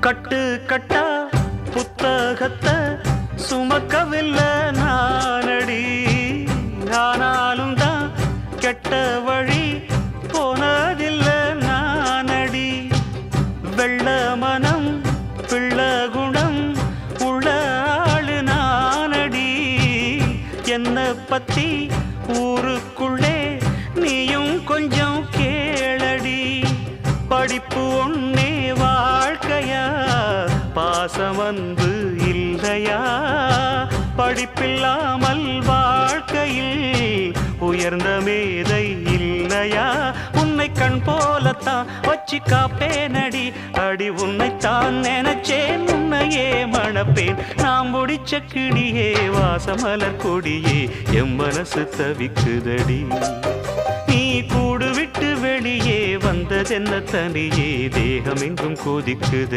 கட்டு கட்டா புத்தகத்தை சுமக்கவில்லை நானடி. ஆனாலும் தான் கெட்ட வழி போனதில்லை நானடி. வெள்ள மனம் பிள்ள குணம் உள்ள ஆளு நானடி. என்ன பத்தி ஊருக்குள்ளே நீயும் கொஞ்சம் கேளடி. படிப்பு ஒன்னே வாழ்க்கையா, பாசம் வந்து இல்லையா? படிப்பில்லாமல் வாழ்க்கையில் உயர்ந்த மேதை இல்லையா? உன்னை கண் போலத்தான் வச்சு காப்பேனடி. அடி உன்னைத்தான் நினைச்சேன், உன்னையே மணப்பேன். நாம் முடிச்ச கிளியே வாசமலர் கொடியே, எம் மனசு தவிக்குதடி. நீ கூடு விட்டு வெளியே வந்ததென்ன தனியே, தேகம் எங்கும் கொதிக்குதடி.